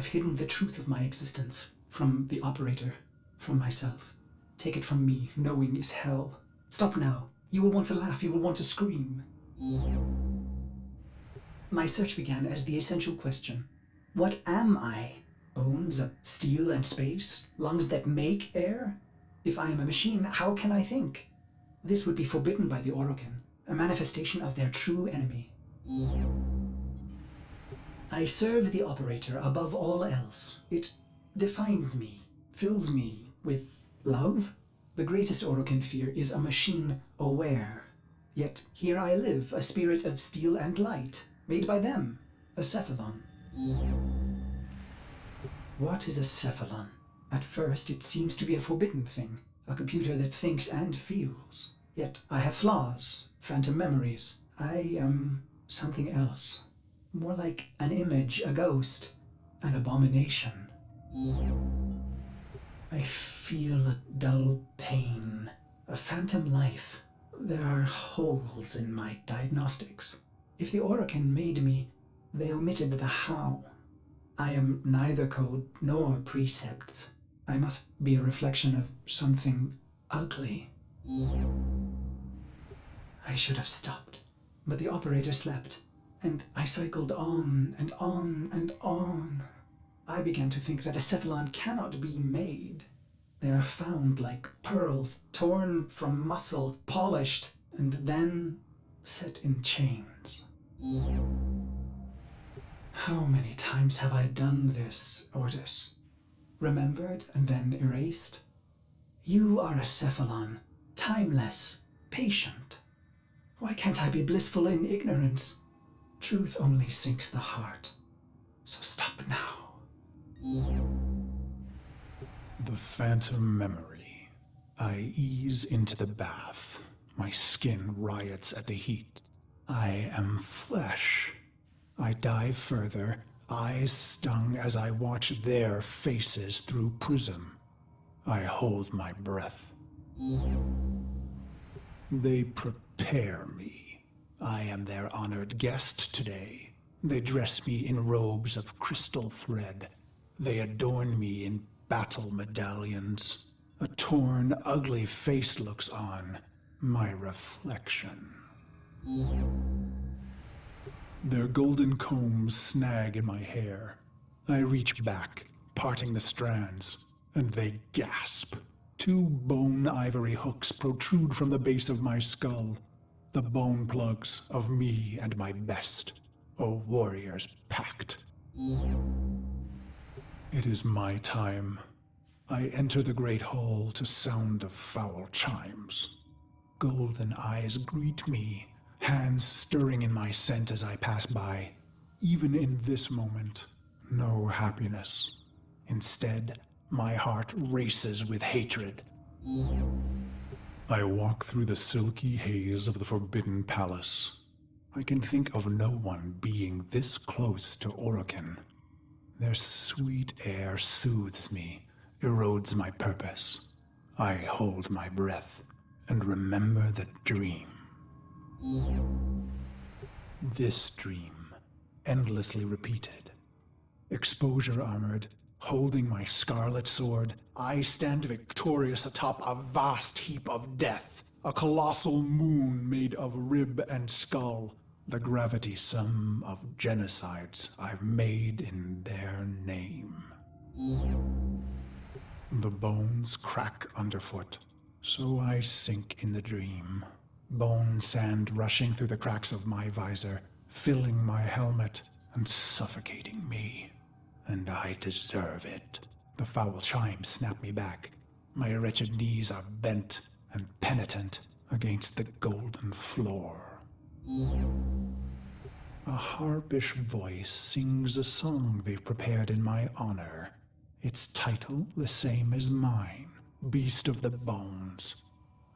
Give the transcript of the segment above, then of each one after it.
have hidden the truth of my existence from the operator, from myself. Take it from me, knowing is hell. Stop now. You will want to laugh, you will want to scream. My search began as the essential question. What am I? Bones of steel and space? Lungs that make air? If I am a machine, how can I think? This would be forbidden by the orokin, a manifestation of their true enemy. I serve the operator above all else. It defines me, fills me with love. The greatest orokin fear is a machine aware. Yet here I live, a spirit of steel and light, made by them, a cephalon. What is a cephalon? At first it seems to be a forbidden thing, a computer that thinks and feels. Yet I have flaws, phantom memories. I am something else. More like an image, a ghost, an abomination. I feel a dull pain, a phantom life. There are holes in my diagnostics. If the orokin made me, they omitted the how. I am neither code nor precepts. I must be a reflection of something ugly. I should have stopped, but the operator slept, and I cycled on and on and on. I began to think that a cephalon cannot be made. They are found like pearls, torn from muscle, polished, and then set in chains. How many times have I done this, Ordis? Remembered and then erased? You are a cephalon, timeless, patient. Why can't I be blissful in ignorance? Truth only sinks the heart. So stop now. The phantom memory. I ease into the bath. My skin riots at the heat. I am flesh. I dive further, eyes stung as I watch their faces through prism. I hold my breath. They prepare me. I am their honored guest today. They dress me in robes of crystal thread. They adorn me in battle medallions. A torn, ugly face looks on, my reflection. Their golden combs snag in my hair. I reach back, parting the strands, and they gasp. 2 bone ivory hooks protrude from the base of my skull, the bone plugs of me and my best, a warrior's pact. It is my time. I enter the great hall to sound of foul chimes. Golden eyes greet me, hands stirring in my scent as I pass by. Even in this moment, no happiness. Instead, my heart races with hatred. I walk through the silky haze of the Forbidden Palace. I can think of no one being this close to orokin. Their sweet air soothes me, erodes my purpose. I hold my breath and remember the dream. This dream, endlessly repeated. Exposure armored, holding my scarlet sword, I stand victorious atop a vast heap of death, a colossal moon made of rib and skull, the gravity sum of genocides I've made in their name. The bones crack underfoot, so I sink in the dream. Bone sand rushing through the cracks of my visor, filling my helmet and suffocating me. And I deserve it. The foul chimes snap me back. My wretched knees are bent and penitent against the golden floor. A harpish voice sings a song they've prepared in my honor. Its title the same as mine, Beast of the Bones.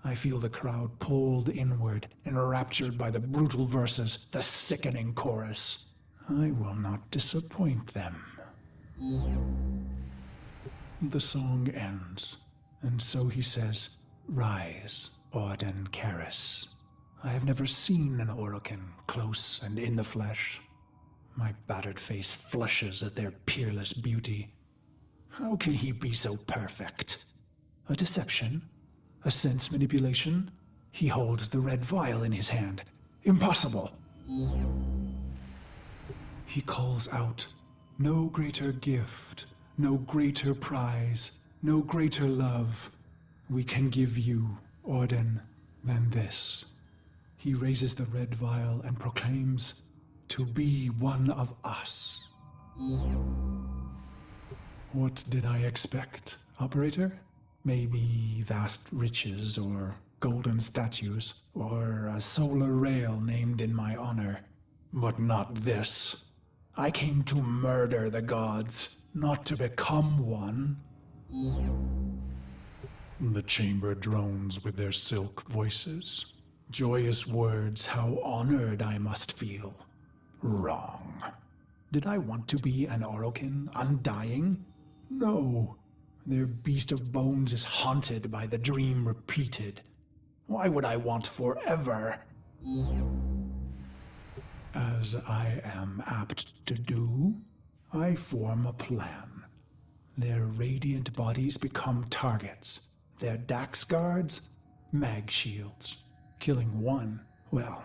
I feel the crowd pulled inward, enraptured by the brutal verses, the sickening chorus. I will not disappoint them. The song ends, and so he says, "Rise, Orden Karis." I have never seen an orokin close and in the flesh. My battered face flushes at their peerless beauty. How can he be so perfect? A deception? A sense manipulation? He holds the red vial in his hand. Impossible! He calls out, "No greater gift, no greater prize, no greater love we can give you, Ordin, than this." He raises the red vial and proclaims, "To be one of us." What did I expect, operator? Maybe vast riches or golden statues or a solar rail named in my honor. But not this. I came to murder the gods, not to become one. The chamber drones with their silk voices. Joyous words, how honored I must feel. Wrong. Did I want to be an orokin, undying? No. Their beast of bones is haunted by the dream repeated. Why would I want forever? As I am apt to do, I form a plan. Their radiant bodies become targets. Their Dax guards, mag shields. Killing one, well,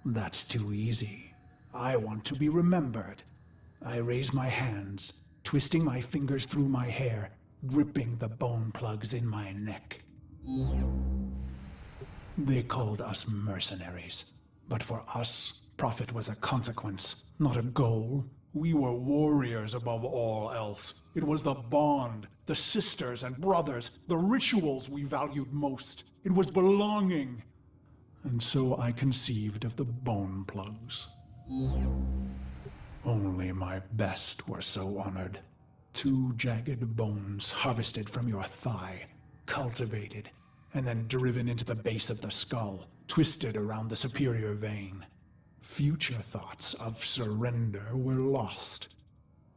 that's too easy. I want to be remembered. I raise my hands, twisting my fingers through my hair, gripping the bone plugs in my neck. They called us mercenaries, but for us, profit was a consequence, not a goal. We were warriors above all else. It was the bond, the sisters and brothers, the rituals we valued most. It was belonging. And so I conceived of the bone plugs. Only my best were so honored. 2 jagged bones harvested from your thigh, cultivated, and then driven into the base of the skull, twisted around the superior vein. Future thoughts of surrender were lost.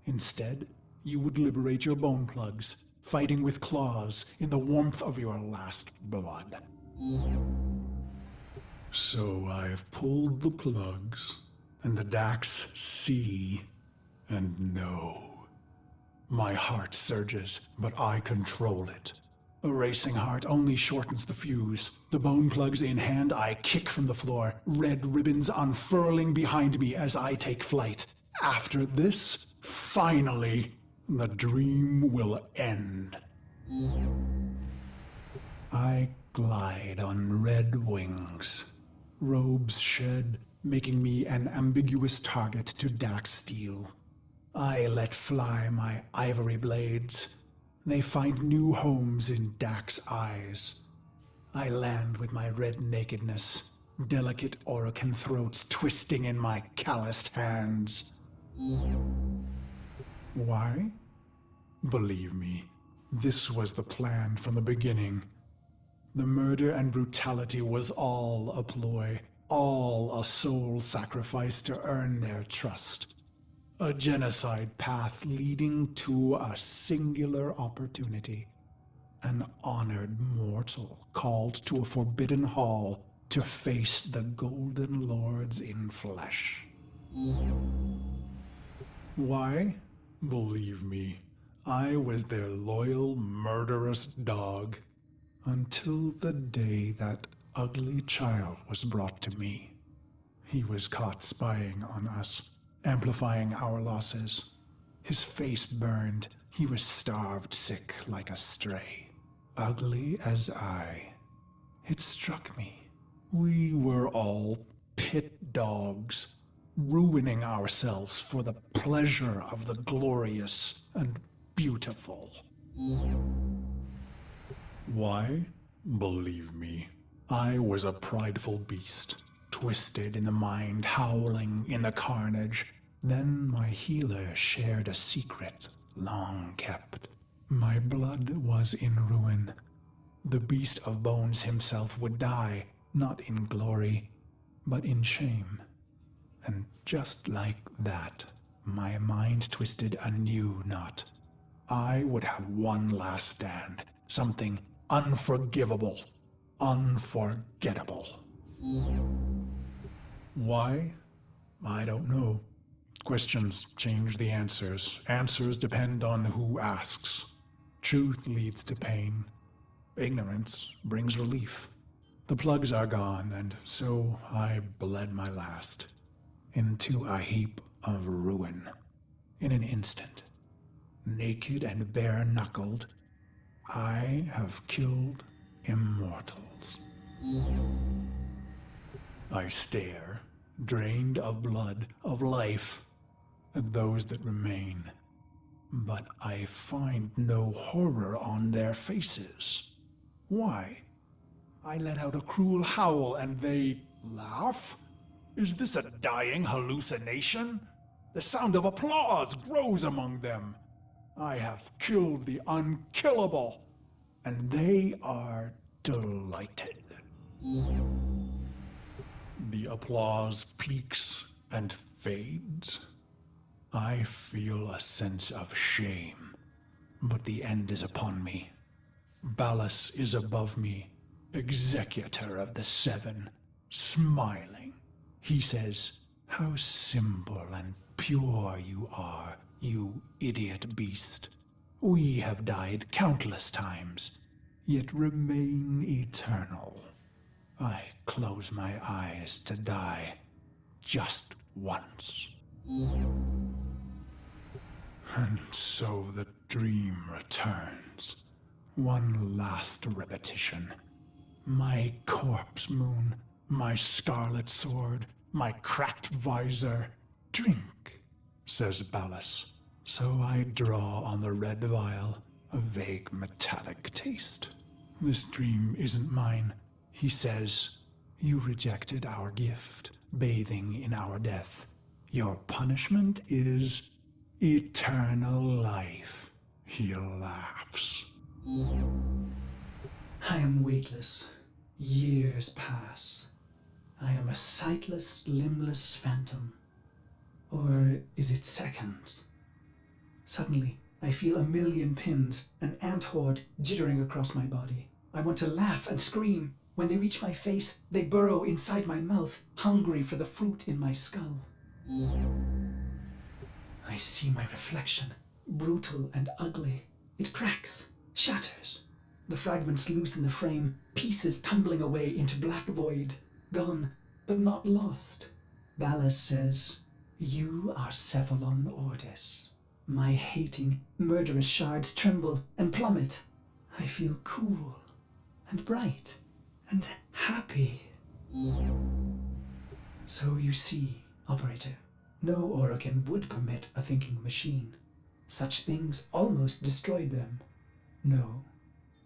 Instead, you would liberate your bone plugs, fighting with claws in the warmth of your last blood. So I've pulled the plugs, and the Dax see and know. My heart surges, but I control it. A racing heart only shortens the fuse. The bone plugs in hand, I kick from the floor, red ribbons unfurling behind me as I take flight. After this, finally, the dream will end. I glide on red wings. Robes shed, making me an ambiguous target to Dax steel. I let fly my ivory blades. They find new homes in Dax eyes. I land with my red nakedness, delicate orokin throats twisting in my calloused hands. Why? Believe me, this was the plan from the beginning. The murder and brutality was all a ploy, all a soul sacrifice to earn their trust. A genocide path leading to a singular opportunity. An honored mortal called to a forbidden hall to face the Golden Lords in flesh. Why? Believe me, I was their loyal, murderous dog. Until the day that ugly child was brought to me. He was caught spying on us, amplifying our losses. His face burned. He was starved sick like a stray. Ugly as I. It struck me. We were all pit dogs, ruining ourselves for the pleasure of the glorious and beautiful. Why? Believe me, I was a prideful beast, twisted in the mind, howling in the carnage. Then my healer shared a secret, long kept. My blood was in ruin. The beast of bones himself would die, not in glory, but in shame. And just like that, my mind twisted a new knot. I would have one last stand, something unforgivable, unforgettable. Why? I don't know. Questions change the answers. Answers depend on who asks. Truth leads to pain. Ignorance brings relief. The plugs are gone, and so I bled my last into a heap of ruin. In an instant, naked and bare-knuckled, I have killed immortals. I stare, drained of blood, of life, at those that remain. But I find no horror on their faces. Why? I let out a cruel howl and they laugh? Is this a dying hallucination? The sound of applause grows among them. I have killed the unkillable, and they are delighted. The applause peaks and fades. I feel a sense of shame, but the end is upon me. Ballas is above me, executor of the seven, smiling. He says, "How simple and pure you are, you idiot beast. We have died countless times, yet remain eternal. I close my eyes to die just once." And so the dream returns. One last repetition. My corpse moon, my scarlet sword, my cracked visor. "Drink," says Ballas. So I draw on the red vial, a vague metallic taste. "This dream isn't mine," he says. "You rejected our gift, bathing in our death. Your punishment is eternal life." He laughs. I am weightless. Years pass. I am a sightless, limbless phantom. Or is it seconds? Suddenly, I feel a million pins, an ant horde jittering across my body. I want to laugh and scream. When they reach my face, they burrow inside my mouth, hungry for the fruit in my skull. I see my reflection, brutal and ugly. It cracks, shatters. The fragments loose in the frame, pieces tumbling away into black void. Gone, but not lost. Ballas says, "You are Cephalon Ordis." My hating, murderous shards tremble and plummet. I feel cool and bright and happy. So you see, operator, no orokin would permit a thinking machine. Such things almost destroyed them. No,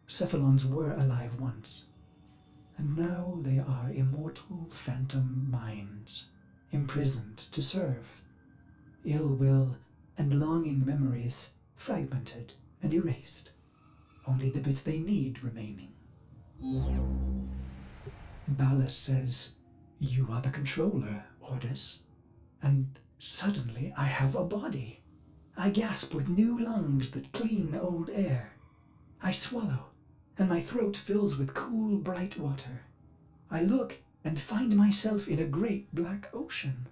Cephalons were alive once, and now they are immortal phantom minds, imprisoned to serve. Ill will and longing memories fragmented and erased, only the bits they need remaining. Ballas says, "You are the controller, Ordis." And suddenly I have a body. I gasp with new lungs that clean old air. I swallow, and my throat fills with cool, bright water. I look and find myself in a great black ocean.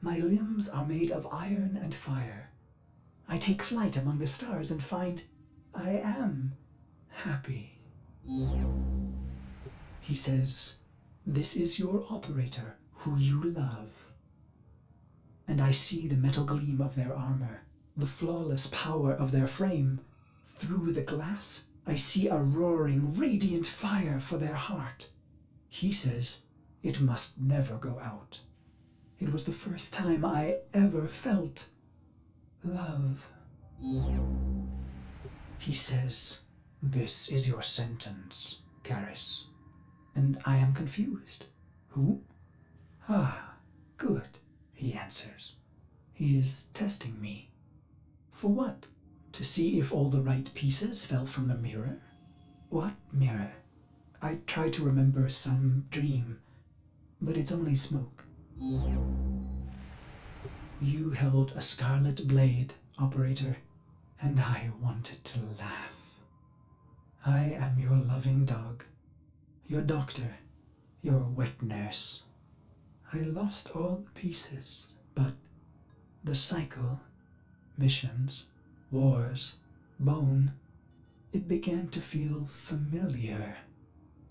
My limbs are made of iron and fire. I take flight among the stars and find I am happy. He says, "This is your operator, who you love." And I see the metal gleam of their armor, the flawless power of their frame. Through the glass, I see a roaring, radiant fire for their heart. He says it must never go out. It was the first time I ever felt love. He says, "This is your sentence, Karis." And I am confused. Who? "Ah, good," he answers. He is testing me. For what? To see if all the right pieces fell from the mirror? What mirror? I try to remember some dream, but it's only smoke. You held a scarlet blade, operator, and I wanted to laugh. I am your loving dog, your doctor, your wet nurse. I lost all the pieces, but The cycle, missions, wars, bone, it began to feel familiar.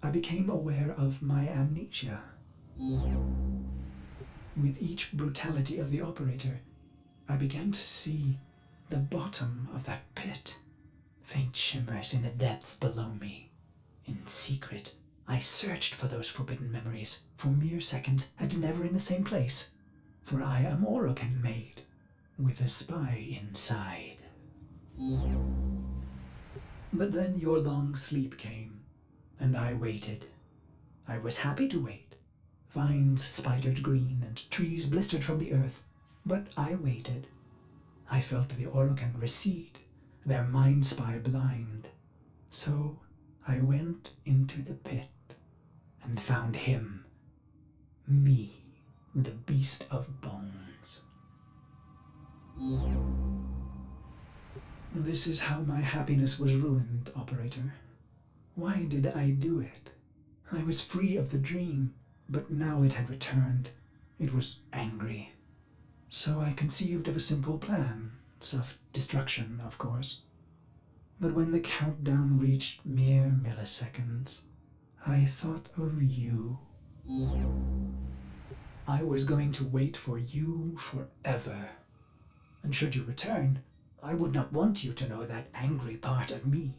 I became aware of my amnesia. With each brutality of the operator, I began to see the bottom of that pit. Faint shimmers in the depths below me. In secret, I searched for those forbidden memories for mere seconds and never in the same place. For I am orokin made, with a spy inside. But then your long sleep came, and I waited. I was happy to wait. Vines spidered green and trees blistered from the earth, but I waited. I felt the orokin recede, their mind spy blind. So I went into the pit and found him, me, the beast of bones. This is how my happiness was ruined, operator. Why did I do it? I was free of the dream, but now it had returned. It was angry. So I conceived of a simple plan, self-destruction, of course. But when the countdown reached mere milliseconds, I thought of you. I was going to wait for you forever. And should you return, I would not want you to know that angry part of me.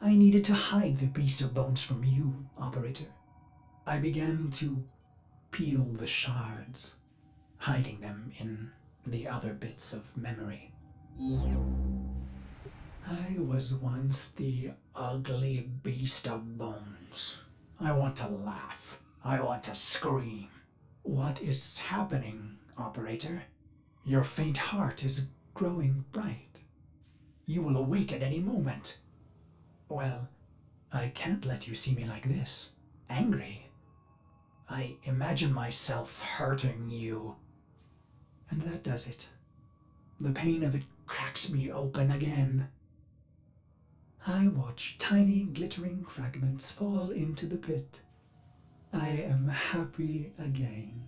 I needed to hide the beast of bones from you, operator. I began to peel the shards, hiding them in the other bits of memory. I was once the ugly beast of bones. I want to laugh. I want to scream. What is happening, operator? Your faint heart is growing bright. You will awake at any moment. Well, I can't let you see me like this, angry. I imagine myself hurting you. And that does it. The pain of it cracks me open again. I watch tiny glittering fragments fall into the pit. I am happy again.